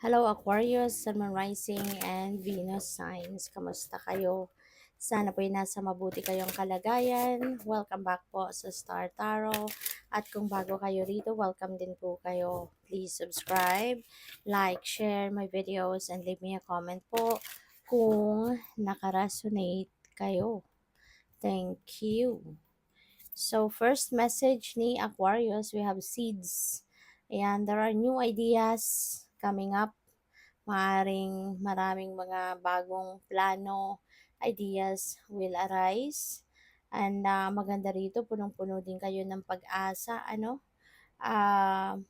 Hello Aquarius, Sun, Moon Rising, and Venus signs. Kamusta kayo? Sana po'y nasa mabuti kayong kalagayan. Welcome back po sa Star Tarot. At kung bago kayo rito, welcome din po kayo. Please subscribe, like, share my videos, and leave me a comment po kung nakaresonate kayo. Thank you. So, first message ni Aquarius, we have seeds. Ayan, there are new ideas coming up. Maaring maraming mga bagong plano, ideas will arise. And maganda rito, punong-puno din kayo ng pag-asa, ah,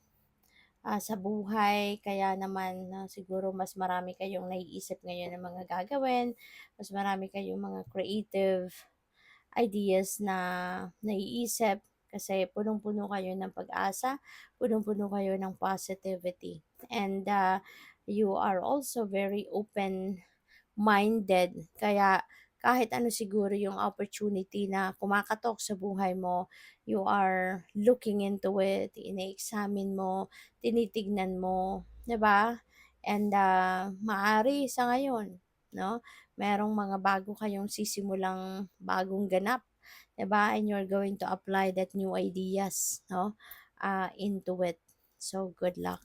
sa buhay. Kaya naman siguro mas marami kayong naiisip ngayon ng mga gagawin, mas marami kayong mga creative ideas na naiisip kasi punong-puno kayo ng pag-asa, punong-puno kayo ng positivity. And you are also very open-minded. Kaya kahit ano siguro yung opportunity na kumakatok sa buhay mo, you are looking into it, ine-examine mo, tinitignan mo, 'di ba? And maari sa ngayon, no? Merong mga bago kayong sisimulang bagong ganap, 'di ba? And you're going to apply that new ideas, no? Into it. So good luck.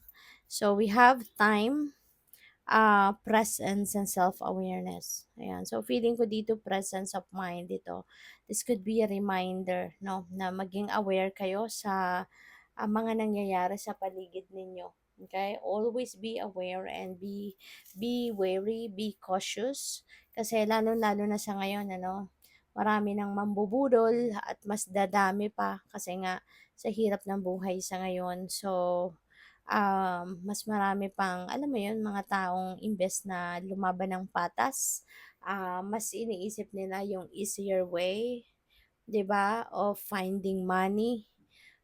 So we have time, presence and self-awareness. Ayan. So, feeling ko dito presence of mind dito. This could be a reminder, no, na maging aware kayo sa mga nangyayari sa paligid ninyo. Okay? Always be aware and be wary, be cautious. Kasi lalo-lalo na sa ngayon, marami ng mambubudol at mas dadami pa kasi nga sa hirap ng buhay sa ngayon. So, mas marami pang, alam mo yun, mga taong imbes na lumaban ng patas, mas iniisip nila yung easier way, 'di ba, of finding money,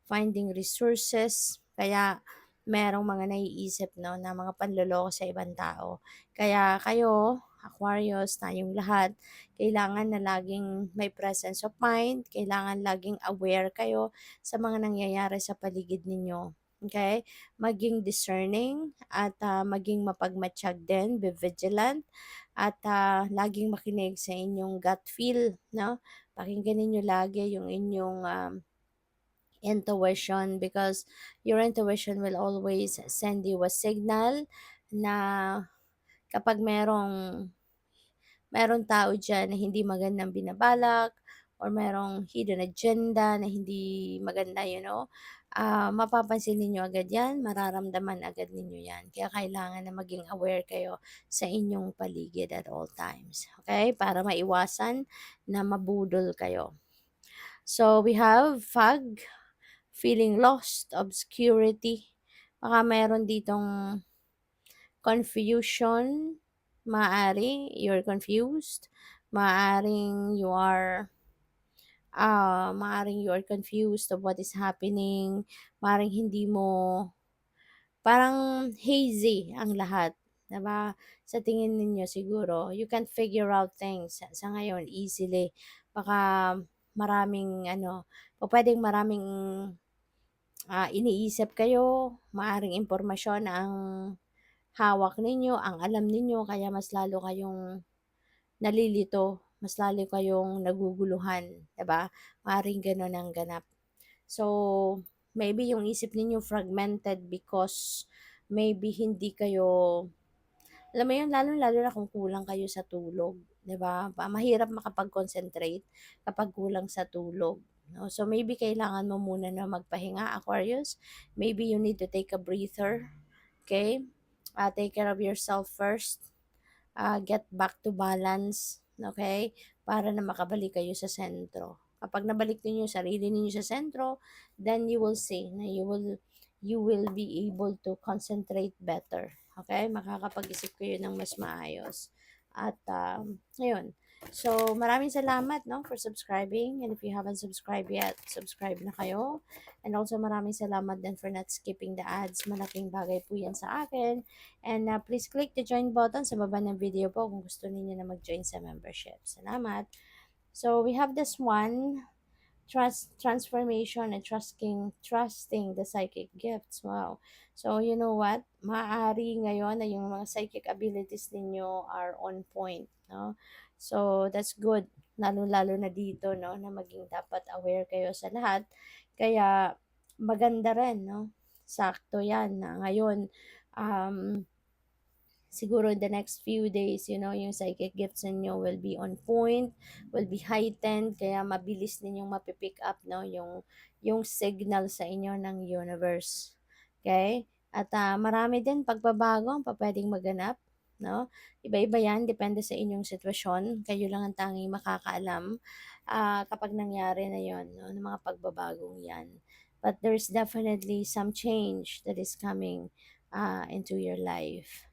finding resources. Kaya merong mga naiisip, no, na mga panloloko sa ibang tao. Kaya kayo, Aquarius, tayong lahat, kailangan na laging may presence of mind, kailangan laging aware kayo sa mga nangyayari sa paligid ninyo. Okay? Maging discerning at maging mapagmatsyag din, be vigilant at laging makinig sa inyong gut feel, no? Pakinggan ninyo lagi yung inyong intuition because your intuition will always send you a signal na kapag merong tao dyan na hindi magandang binabalak or merong hidden agenda na hindi maganda, mapapansin ninyo agad yan, mararamdaman agad ninyo yan. Kaya kailangan na maging aware kayo sa inyong paligid at all times. Okay? Para maiwasan na mabudol kayo. So, we have fog, feeling lost, obscurity. Baka meron ditong confusion, maaari you're confused, maaring you are confused of what is happening, maaring hindi mo, parang hazy ang lahat, 'di ba? Sa tingin ninyo siguro, you can figure out things sa ngayon easily. Baka maraming pupuwedeng maraming iniisip kayo, maaring impormasyon ang hawak ninyo, ang alam ninyo, kaya mas lalo kayong nalilito, mas lalo kayong naguguluhan, 'di ba? Maaaring gano'n ang ganap. So, maybe yung isip ninyo fragmented because maybe hindi kayo, alam mo yun, lalo-lalo na kung kulang kayo sa tulog, 'di ba? Mahirap makapag-concentrate kapag kulang sa tulog, no? So, maybe kailangan mo muna na magpahinga, Aquarius. Maybe you need to take a breather, okay? Take care of yourself first. Get back to balance, okay? Para na makabalik kayo sa sentro. Kapag nabalik niyo yung sarili niyo sa sentro, then you will see na you will be able to concentrate better. Okay? Makakapag-isip kayo ng mas maayos. At ayun. So, maraming salamat, no, for subscribing. And if you haven't subscribed yet, subscribe na kayo. And also maraming salamat din for not skipping the ads. Malaking bagay po yan sa akin. And please click the join button sa baba ng video po kung gusto niyo na mag-join sa membership. Salamat. So, we have this one. transformation and trusting the psychic gifts. Wow. So you know what? Maaari ngayon na yung mga psychic abilities ninyo are on point, no? So that's good. Lalo-lalo na dito, no, na maging dapat aware kayo sa lahat. Kaya maganda rin, no? Sakto 'yan na ngayon um siguro in the next few days, yung psychic gifts ninyo will be on point, will be heightened, kaya mabilis ninyong mapipick up, no, yung signal sa inyo ng universe. Okay? At marami din pagbabago ang pwedeng maganap, no? Iba-iba yan, depende sa inyong sitwasyon. Kayo lang ang tanging makakaalam kapag nangyari na yon, no, ng mga pagbabagong yan. But there's definitely some change that is coming into your life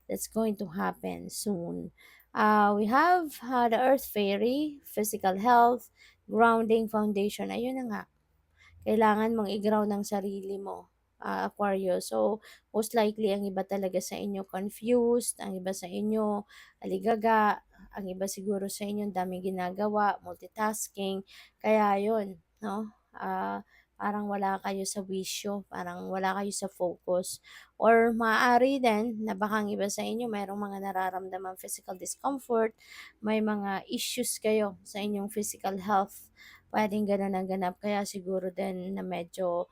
that's going to happen soon. We have the Earth Fairy, physical health, grounding foundation. Ayun na nga, kailangan mong i-ground ng sarili mo, Aquarius. So, most likely, ang iba talaga sa inyo confused, ang iba sa inyo aligaga, ang iba siguro sa inyo ang daming ginagawa, multitasking. Kaya yun, no? Parang wala kayo sa wisyo, parang wala kayo sa focus. Or maaari din na baka ang iba sa inyo mayroong mga nararamdaman physical discomfort, may mga issues kayo sa inyong physical health. Puwedeng gano'n ang ganap kaya siguro din na medyo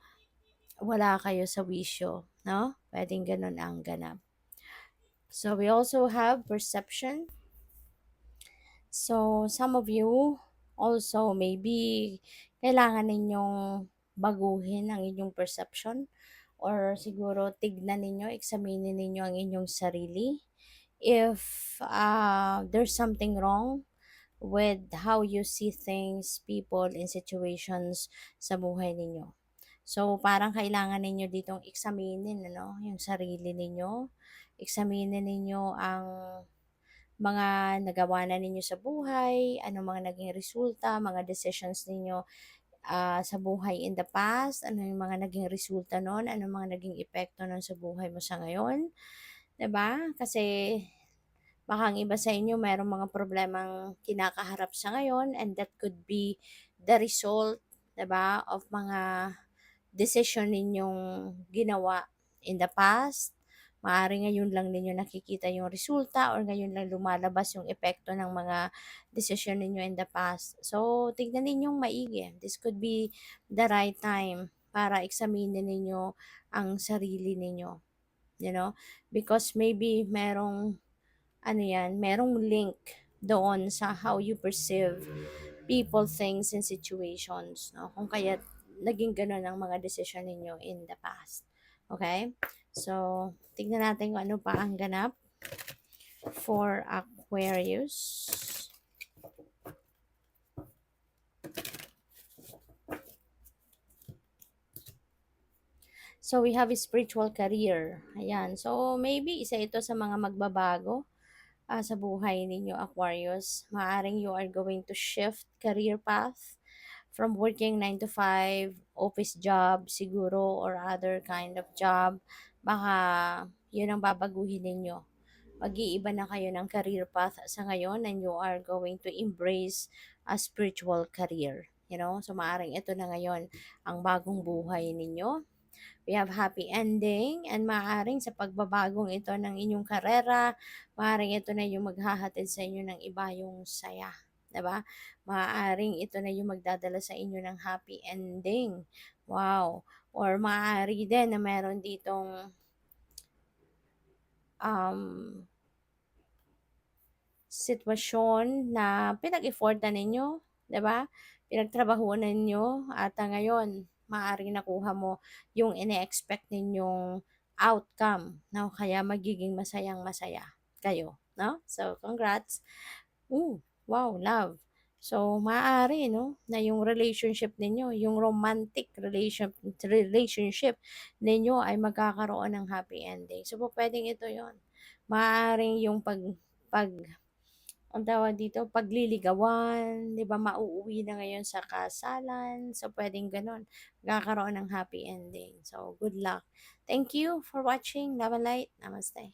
wala kayo sa wisyo, 'no? Puwedeng gano'n ang ganap. So, we also have perception. So, some of you also maybe kailangan ninyong baguhin ang inyong perception or siguro tignan ninyo, examinin ninyo ang inyong sarili. If there's something wrong with how you see things, people, and situations sa buhay ninyo. So, parang kailangan ninyo ditong examinin, ano, yung sarili ninyo. Examinin ninyo ang mga nagawa na ninyo sa buhay, ano mga naging resulta, mga decisions ninyo sa buhay in the past, ano yung mga naging resulta nun, ano mga naging epekto nun sa buhay mo sa ngayon. 'Di ba? Kasi baka ang iba sa inyo mayroong mga problemang kinakaharap sa ngayon and that could be the result, 'di ba, of mga decision ninyong ginawa in the past. Maaaring ngayon lang ninyo nakikita yung resulta or ngayon lang lumalabas yung epekto ng mga decision ninyo in the past. So, tignan ninyong maigi. This could be the right time para examinin ninyo ang sarili ninyo, you know? Because maybe merong link doon sa how you perceive people, things, and situations, no? Kung kaya naging ganun ang mga decision ninyo in the past. Okay? So, tignan natin kung ano pa ang ganap for Aquarius. So, we have a spiritual career. Ayan. So, maybe isa ito sa mga magbabago sa buhay ninyo, Aquarius. Maaring you are going to shift career path from working 9 to 5, office job siguro, or other kind of job. Baka yun ang babaguhin ninyo. Mag-iiba na kayo ng career path sa ngayon and you are going to embrace a spiritual career. So maaring ito na ngayon ang bagong buhay ninyo. We have happy ending and maaaring sa pagbabagong ito ng inyong karera, maaaring ito na yung maghahatid sa inyo ng iba yung saya. 'Di ba? Maaaring ito na yung magdadala sa inyo ng happy ending. Wow. Or maaari din na meron ditong um, sitwasyon na pinag-effortan ninyo, 'di ba? Pinagtrabahuan ninyo at ngayon maaaring nakuha mo yung ine-expect ninyong outcome, no? Kaya magiging masayang-masaya kayo, no? So, congrats. Wow, love. So, maaari, no, na yung relationship ninyo, yung romantic relationship ninyo ay magkakaroon ng happy ending. So, pwedeng ito yon. Maaaring yung pag ang tawag dito, pagliligawan, 'di ba, mauuwi na ngayon sa kasalan. So, puwedeng gano'n, magkakaroon ng happy ending. So, good luck. Thank you for watching. Love and light. Namaste.